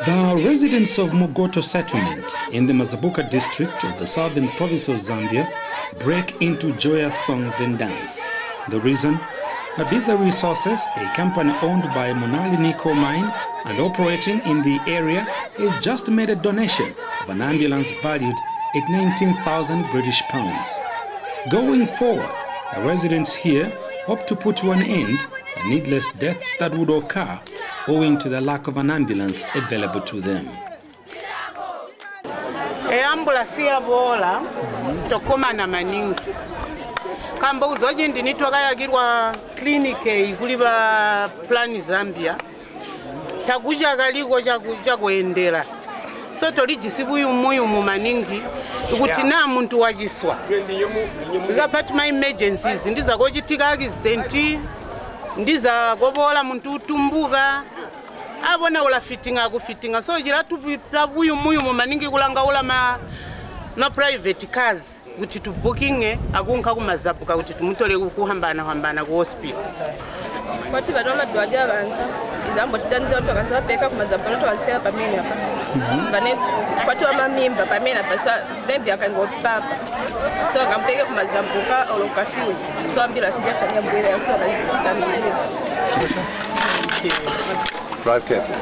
The residents of Mugoto settlement in the Mazabuka district of the southern province of Zambia break into joyous songs and dance. The reason? Mabiza Resources, a company owned by Monali Nickel Mine and operating in the area, has just made a donation of an ambulance valued at 19,000 British pounds. Going forward, the residents here hope to put to an end the needless deaths that would occur owing to the lack of an ambulance available to them. Ambulance ya bola tokoma na maningi kamba uzoji ndinitwa kayagirwa clinic kuli ba plan Zambia takuja galiko cha kuendera so tolijisibu yumu maningi kuti na muntu wajiswa ngapati my emergencies ndiza kochitika accident ndiza kobola muntu utumbuka abona ula fittinga so jira tubuyu muyu maningi kulanga ula ma private cars kuti tu booking akunka kumazabuka kuti tumutole kuhambana ku hospital kwati vanoma dwadi abantu izambo titanza watu wakasapeka kumazabuka watu wasikaya pamene hapa vane kwati wa mamimba pamene hapa bembi akangopapa so akampeke kumazabuka olokafiwe so ambila sindiacha nyambwele ya kutoka zitanzia. Drive careful.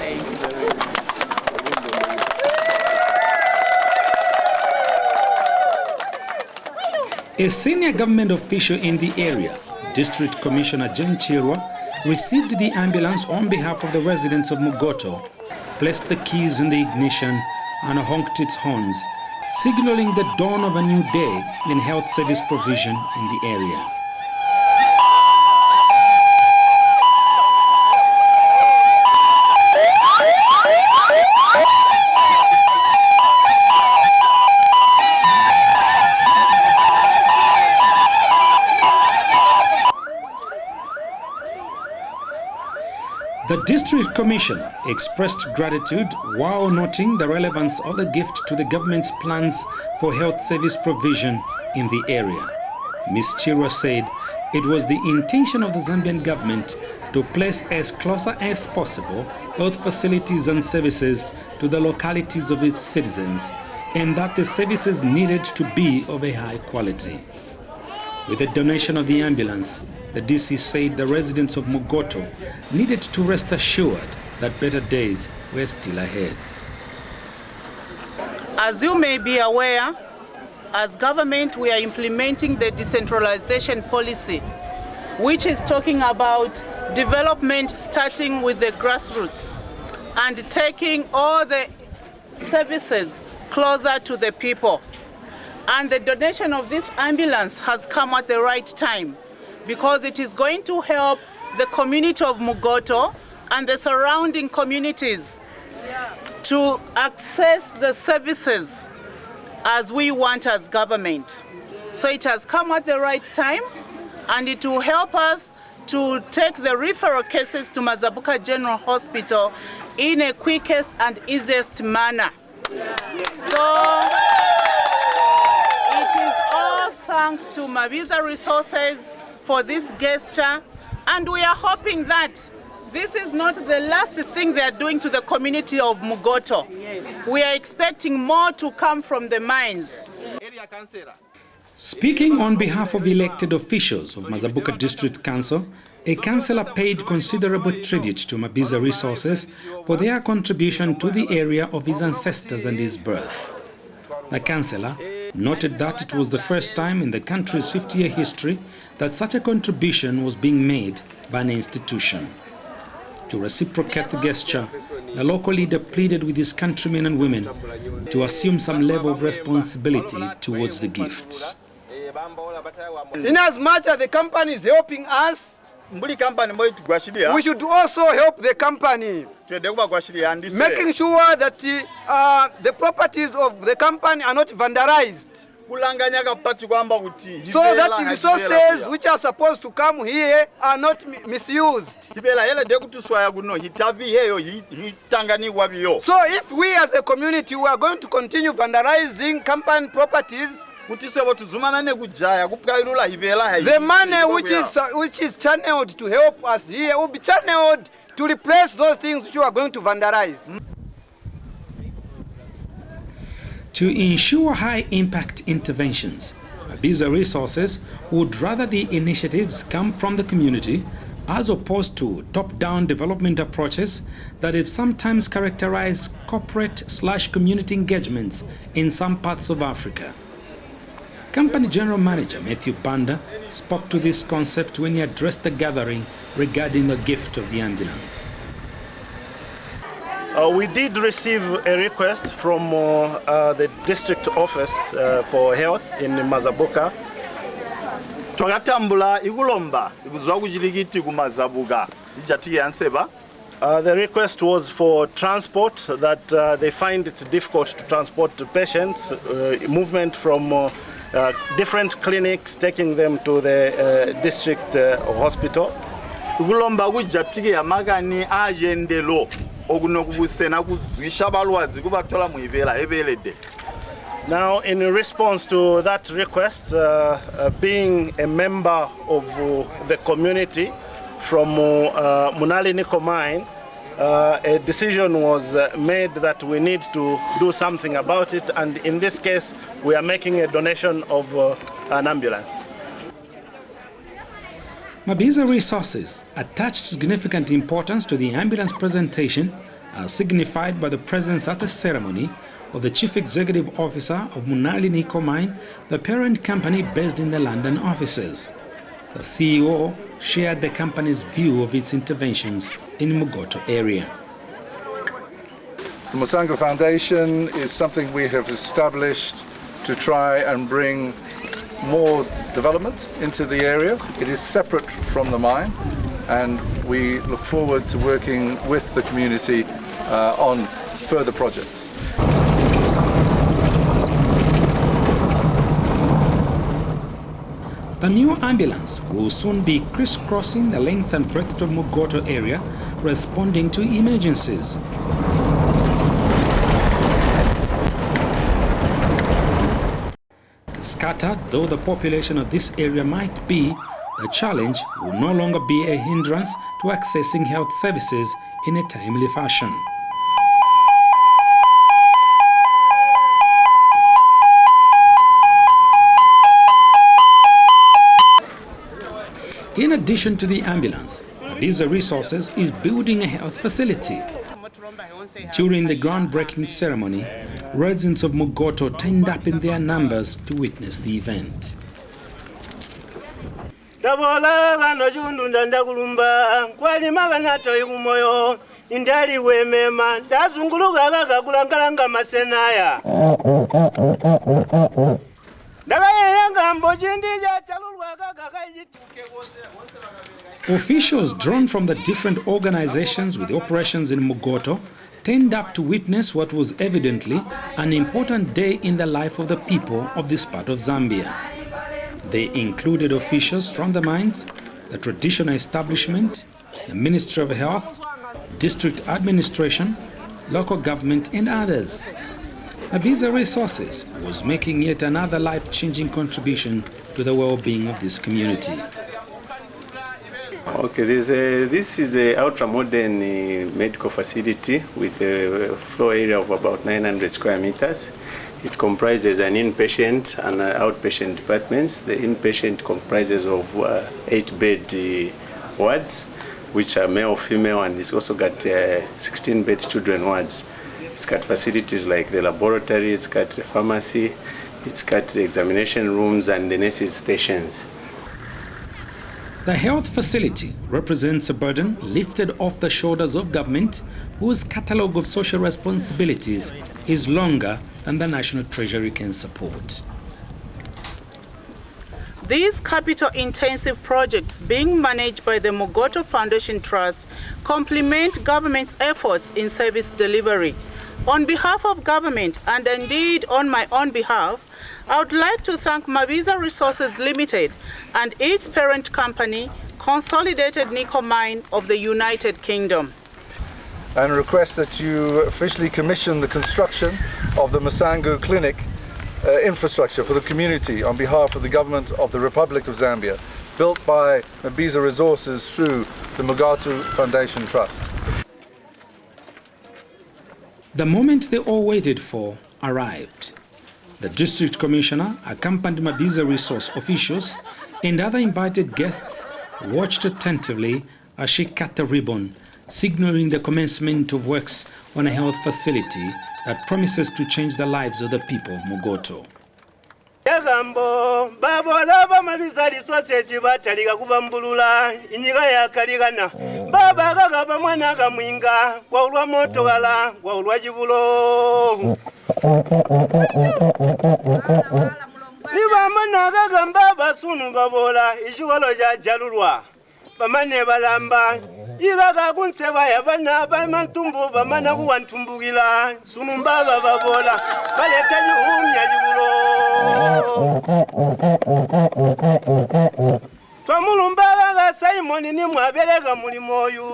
A senior government official in the area, District Commissioner Jen Chirwa, received the ambulance on behalf of the residents of Mugoto, placed the keys in the ignition and honked its horns, signaling the dawn of a new day in health service provision in the area. The District Commissioner expressed gratitude while noting the relevance of the gift to the government's plans for health service provision in the area. Ms. Chirwa said it was the intention of the Zambian government to place as closer as possible health facilities and services to the localities of its citizens, and that the services needed to be of a high quality. With the donation of the ambulance, the DC said the residents of Mugoto needed to rest assured that better days were still ahead. As you may be aware, as government we are implementing the decentralization policy, which is talking about development starting with the grassroots and taking all the services closer to the people. And the donation of this ambulance has come at the right time, because it is going to help the community of Mugoto and the surrounding communities to access the services as we want as government. So it has come at the right time, and it will help us to take the referral cases to Mazabuka General Hospital in a quickest and easiest manner. So it is all thanks to Mabiza Resources for this gesture, and we are hoping that this is not the last thing they are doing to the community of Mugoto. Yes. We are expecting more to come from the mines. Speaking on behalf of elected officials of Mazabuka District Council, a councillor paid considerable tribute to Mabiza Resources for their contribution to the area of his ancestors and his birth. The councillor noted that it was the first time in the country's 50-year history that such a contribution was being made by an institution. To reciprocate the gesture, the local leader pleaded with his countrymen and women to assume some level of responsibility towards the gifts. In as much as the company is helping us, we should also help the company, making sure that the properties of the company are not vandalized, so that the resources which are supposed to come here are not misused. So if we as a community we are going to continue vandalizing company properties, the money which is channeled to help us here will be channeled to replace those things which you are going to vandalize. To ensure high-impact interventions, Mabiza Resources would rather the initiatives come from the community as opposed to top-down development approaches that have sometimes characterized corporate/community engagements in some parts of Africa. Company General Manager Matthew Banda spoke to this concept when he addressed the gathering regarding the gift of the ambulance. We did receive a request from the district office for health in Mazabuka. The request was for transport, that they find it difficult to transport the patients, movement from different clinics, taking them to the district hospital. Now, in response to that request, being a member of the community from Munali Nickel Mine, a decision was made that we need to do something about it, and in this case, we are making a donation of an ambulance. Mabiza Resources attached significant importance to the ambulance presentation, as signified by the presence at the ceremony of the Chief Executive Officer of Munali Nickel Mine, the parent company based in the London offices. The CEO shared the company's view of its interventions in the Mugoto area. The Musango Foundation is something we have established to try and bring more development into the area. It is separate from the mine, and we look forward to working with the community on further projects. The new ambulance will soon be crisscrossing the length and breadth of Mugoto area, responding to emergencies. Scattered though the population of this area might be, the challenge will no longer be a hindrance to accessing health services in a timely fashion. In addition to the ambulance, Mabiza Resources is building a health facility. During the groundbreaking ceremony, residents of Mugoto turned up in their numbers to witness the event. Officials drawn from the different organizations with operations in Mugoto turned up to witness what was evidently an important day in the life of the people of this part of Zambia. They included officials from the mines, the traditional establishment, the Ministry of Health, district administration, local government, and others. Mabiza Resources was making yet another life-changing contribution to the well-being of this community. Okay, this is an ultra-modern medical facility with a floor area of about 900 square meters. It comprises an inpatient and outpatient departments. The inpatient comprises of 8-bed wards, which are male, female, and it's also got 16-bed children wards. It's got facilities like the laboratory, it's got the pharmacy, it's got the examination rooms and the nurses' stations. The health facility represents a burden lifted off the shoulders of government, whose catalogue of social responsibilities is longer than the National Treasury can support. These capital-intensive projects being managed by the Mugoto Foundation Trust complement government's efforts in service delivery. On behalf of government, and indeed on my own behalf, I would like to thank Mabiza Resources Limited and its parent company, Consolidated Nickel Mine of the United Kingdom. And request that you officially commission the construction of the Musango Clinic infrastructure for the community on behalf of the government of the Republic of Zambia, built by Mabiza Resources through the Mugoto Foundation Trust. The moment they all waited for arrived. The district commissioner accompanied Mabiza resource officials and other invited guests watched attentively as she cut the ribbon, signaling the commencement of works on a health facility that promises to change the lives of the people of Mugoto. Yagambo babolaba Mabiza resources batalika kubambulula inyiga yakaligana baba gagaba mwana gamwinga kwa ulwa moto wala kwa ulwa jibulo niba mana gagamba basunu babola ijugolo ja jalulwa bamane balamba igaga kunseba yabana bamantumbu bamana kuwantumbugila sunu baba babola baleka yuhumya jibulo Twamulumba Simon ni mwaberega muri moyu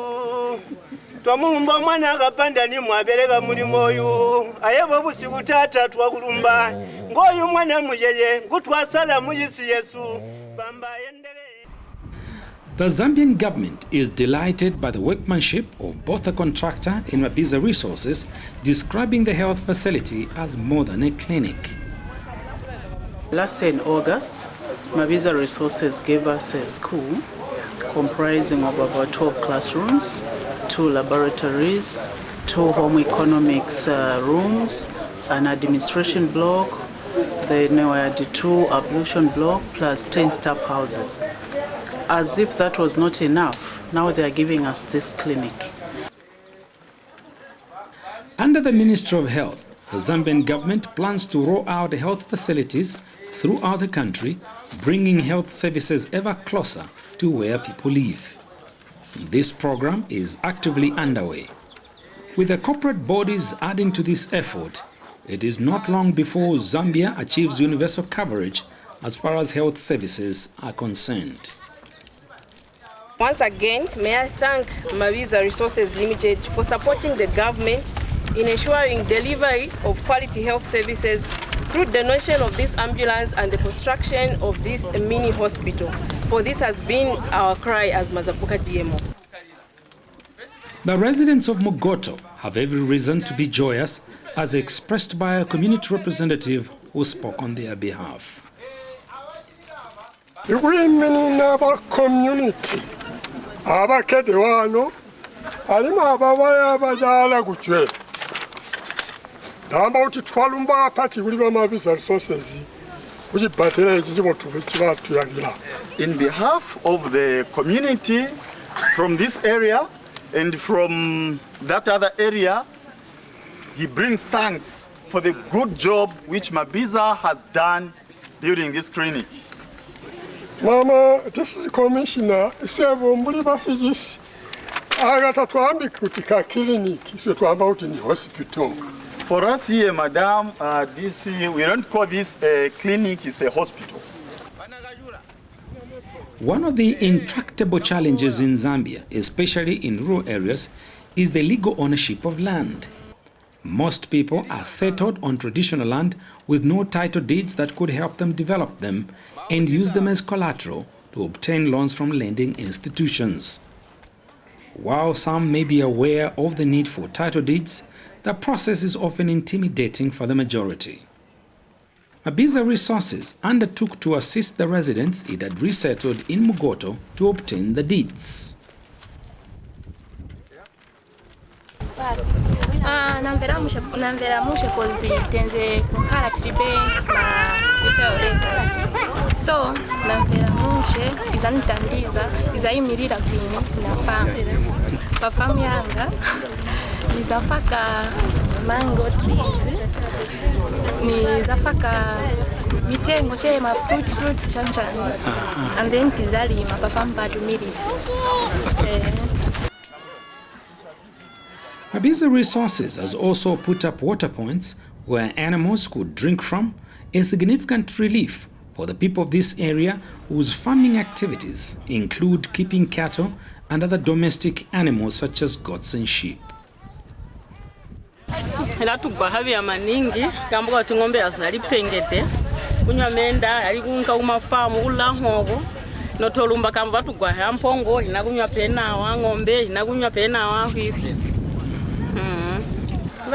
Twamulumba mwana agapanda ni mwaberega muri moyu ayebo busigutata twakulumba ngoyu mwana mujeye ngutwasala muyisi Yesu bamba yendele. The Zambian government is delighted by the workmanship of both the contractor and Mabiza Resources, describing the health facility as more than a clinic. Last year in August, Mabiza Resources gave us a school comprising of about 12 classrooms, 2 laboratories, 2 home economics rooms, an administration block, then we had 2 ablution block plus 10 staff houses. As if that was not enough, now they are giving us this clinic. Under the Ministry of Health, the Zambian government plans to roll out health facilities throughout the country, bringing health services ever closer to where people live. This program is actively underway. With the corporate bodies adding to this effort, it is not long before Zambia achieves universal coverage as far as health services are concerned. Once again, may I thank Mabiza Resources Limited for supporting the government in ensuring delivery of quality health services through donation of this ambulance and the construction of this mini hospital. For this has been our cry as Mazapuka DMO. The residents of Mugoto have every reason to be joyous, as expressed by a community representative who spoke on their behalf. Women in our community, our Kedwano, Alima Bawaya Bajala Guche. About it, Falumba Party will be Mabiza Resources, which is in behalf of the community from this area and from that other area, he brings thanks for the good job which Mabiza has done building this clinic. Mama, this is the commissioner. For us here, madam, we don't call this a clinic, it's a hospital. One of the intractable challenges in Zambia, especially in rural areas, is the legal ownership of land. Most people are settled on traditional land with no title deeds that could help them develop them and use them as collateral to obtain loans from lending institutions. While some may be aware of the need for title deeds, the process is often intimidating for the majority. Mabiza Resources undertook to assist the residents it had resettled in Mugoto to obtain the deeds. So, namvera munche izanitandiza izayimirira kuti nafamu pafamu yanga nizafaka mango trees nizafaka mitengo chema fruits chanchani and then tizalima pafamu patu milisi. Mabiza Resources has also put up water points where animals could drink from, a significant relief for the people of this area whose farming activities include keeping cattle and other domestic animals such as goats and sheep. Latugwahavya maningi kambuka kuti ng'ombe yazo yali pengete kunywa menda yali kunka kumafamu kula nhogo notolumba kambu batugwahya mpongo inakunywa pena wa ng'ombe inakunywa pena wa hwivi.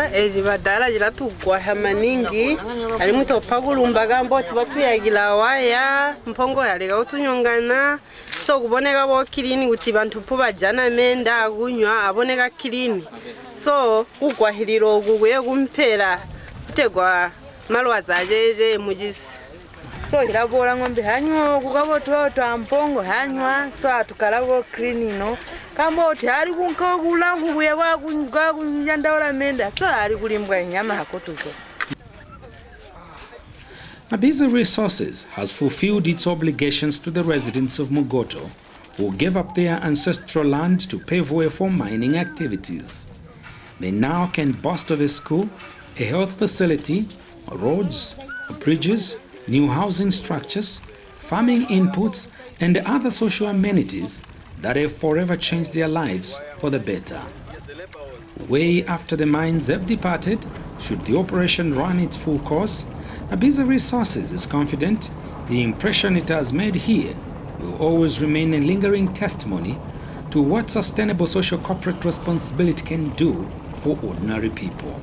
ezibadala jiratugwaha maningi alimu topagulumba gambo tibatuyagira waya mpongo yalega utunyongana so kuboneka bo kilini kuti bantu po bajana menda gunywa aboneka kilini so kugwahiriro guguye gumpera kutegwa malwaza jeje mujisi so irabora ngombe hanywa kugabo twa mpongo hanywa so atukalago clean no kambo oti ari kunkagula nguye wakunga kunyandawala menda so ari kulimbwa inyama hakotuko. Mabiza Resources has fulfilled its obligations to the residents of Mugoto, who gave up their ancestral land to pave way for mining activities. They now can boast of a school, a health facility, roads, bridges, new housing structures, farming inputs, and other social amenities that have forever changed their lives for the better. Way after the mines have departed, should the operation run its full course, Mabiza Resources is confident the impression it has made here will always remain a lingering testimony to what sustainable social corporate responsibility can do for ordinary people.